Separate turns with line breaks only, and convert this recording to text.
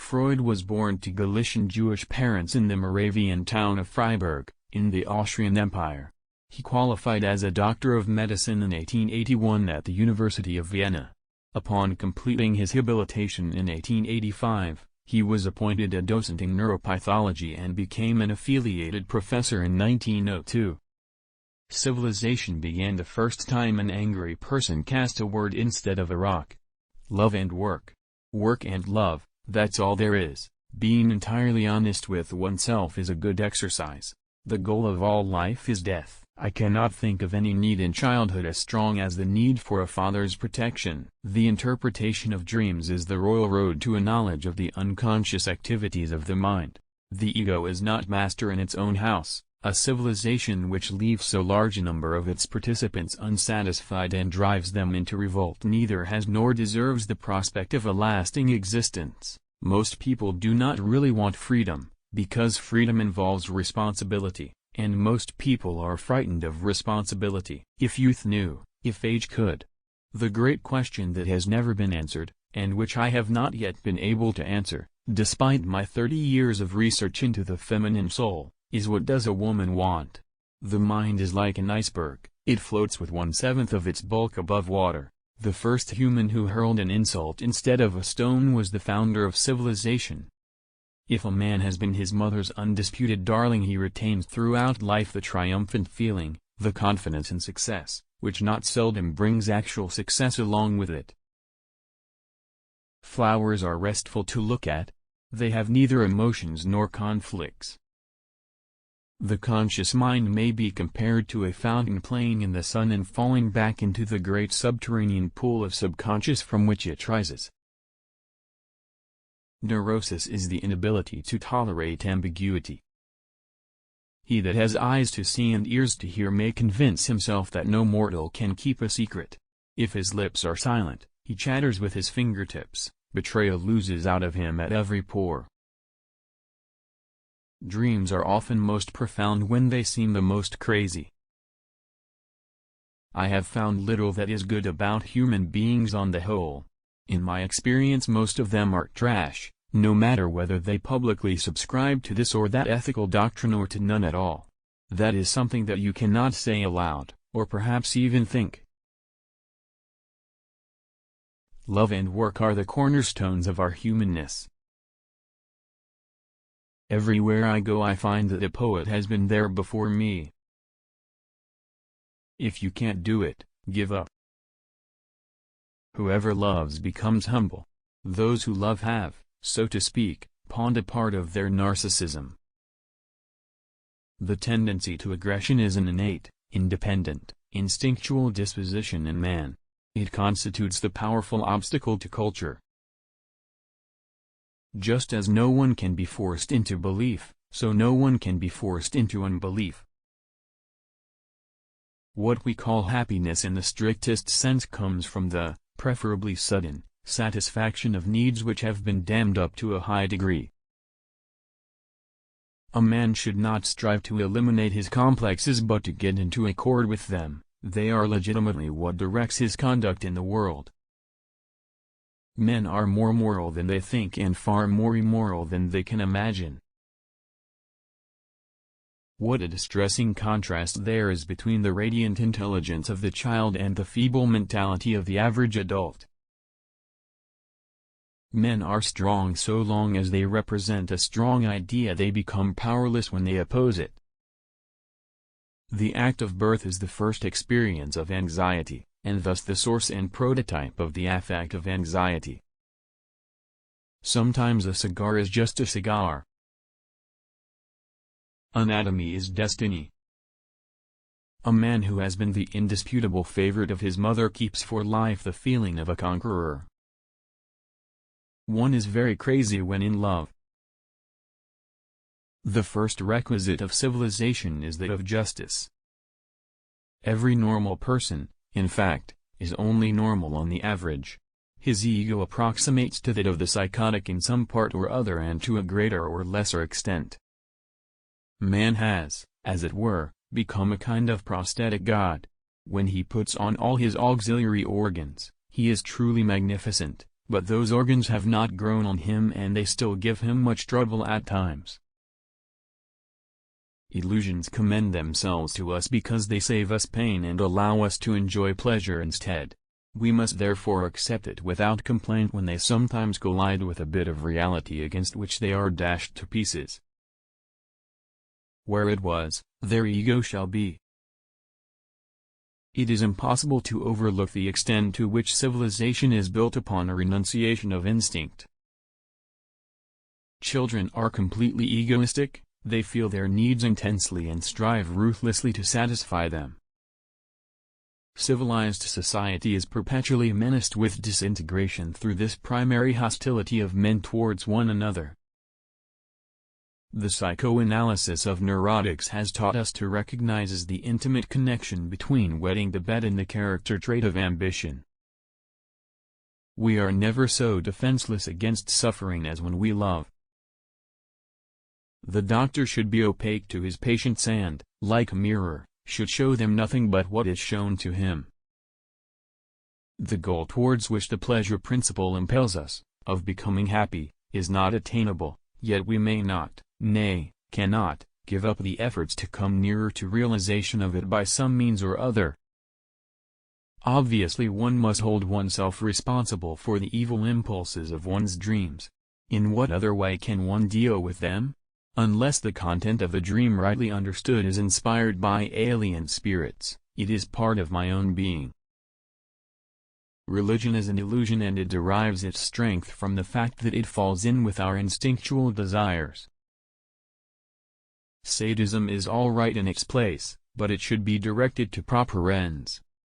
Freud was born to Galician Jewish parents in the Moravian town of Freiburg, in the Austrian Empire. He qualified as a doctor of medicine in 1881 at the University of Vienna. Upon completing his habilitation in 1885, he was appointed a docent in neuropathology and became an affiliated professor in 1902. Civilization began the first time an angry person cast a word instead of a rock. Love and work. Work and love, that's all there is. Being entirely honest with oneself is a good exercise. The goal of all life is death. I cannot think of any need in childhood as strong as the need for a father's protection. The interpretation of dreams is the royal road to a knowledge of the unconscious activities of the mind. The ego is not master in its own house. A civilization which leaves so large a number of its participants unsatisfied and drives them into revolt neither has nor deserves the prospect of a lasting existence. Most people do not really want freedom, because freedom involves responsibility, and most people are frightened of responsibility. If youth knew, if age could. The great question that has never been answered, and which I have not yet been able to answer, despite my 30 years of research into the feminine soul, is what does a woman want? The mind is like an iceberg, it floats with 1/7 of its bulk above water. The first human who hurled an insult instead of a stone was the founder of civilization. If a man has been his mother's undisputed darling, he retains throughout life the triumphant feeling, the confidence in success, which not seldom brings actual success along with it. Flowers are restful to look at. They have neither emotions nor conflicts. The conscious mind may be compared to a fountain playing in the sun and falling back into the great subterranean pool of subconscious from which it rises. Neurosis is the inability to tolerate ambiguity. He that has eyes to see and ears to hear may convince himself that no mortal can keep a secret. If his lips are silent, he chatters with his fingertips. Betrayal oozes out of him at every pore. Dreams are often most profound when they seem the most crazy. I have found little that is good about human beings on the whole. In my experience, most of them are trash, no matter whether they publicly subscribe to this or that ethical doctrine or to none at all. That is something that you cannot say aloud, or perhaps even think. Love and work are the cornerstones of our humanness. Everywhere I go I find that a poet has been there before me. If you can't do it, give up. Whoever loves becomes humble. Those who love have, so to speak, pawned a part of their narcissism. The tendency to aggression is an innate, independent, instinctual disposition in man. It constitutes the powerful obstacle to culture. Just as no one can be forced into belief, so no one can be forced into unbelief. What we call happiness in the strictest sense comes from the, preferably sudden, satisfaction of needs which have been dammed up to a high degree. A man should not strive to eliminate his complexes but to get into accord with them. They are legitimately what directs his conduct in the world. Men are more moral than they think and far more immoral than they can imagine. What a distressing contrast there is between the radiant intelligence of the child and the feeble mentality of the average adult. Men are strong so long as they represent a strong idea. They become powerless when they oppose it. The act of birth is the first experience of anxiety, and thus the source and prototype of the affect of anxiety. Sometimes a cigar is just a cigar. Anatomy is destiny. A man who has been the indisputable favorite of his mother keeps for life the feeling of a conqueror. One is very crazy when in love. The first requisite of civilization is that of justice. Every normal person, in fact, is only normal on the average. His ego approximates to that of the psychotic in some part or other and to a greater or lesser extent. Man has, as it were, become a kind of prosthetic god. When he puts on all his auxiliary organs, he is truly magnificent, but those organs have not grown on him and they still give him much trouble at times. Illusions commend themselves to us because they save us pain and allow us to enjoy pleasure instead. We must therefore accept it without complaint when they sometimes collide with a bit of reality against which they are dashed to pieces. Where it was, their ego shall be. It is impossible to overlook the extent to which civilization is built upon a renunciation of instinct. Children are completely egoistic, they feel their needs intensely and strive ruthlessly to satisfy them. Civilized society is perpetually menaced with disintegration through this primary hostility of men towards one another. The psychoanalysis of neurotics has taught us to recognize the intimate connection between wetting the bed and the character trait of ambition. We are never so defenseless against suffering as when we love. The doctor should be opaque to his patients and, like a mirror, should show them nothing but what is shown to him. The goal towards which the pleasure principle impels us, of becoming happy, is not attainable, yet we may not, nay, cannot, give up the efforts to come nearer to realization of it by some means or other. Obviously one must hold oneself responsible for the evil impulses of one's dreams. In what other way can one deal with them? Unless the content of the dream rightly understood is inspired by alien spirits, it is part of my own being. Religion is an illusion and it derives its strength from the fact that it falls in with our instinctual desires. Sadism is all right in its place, but it should be directed to proper ends.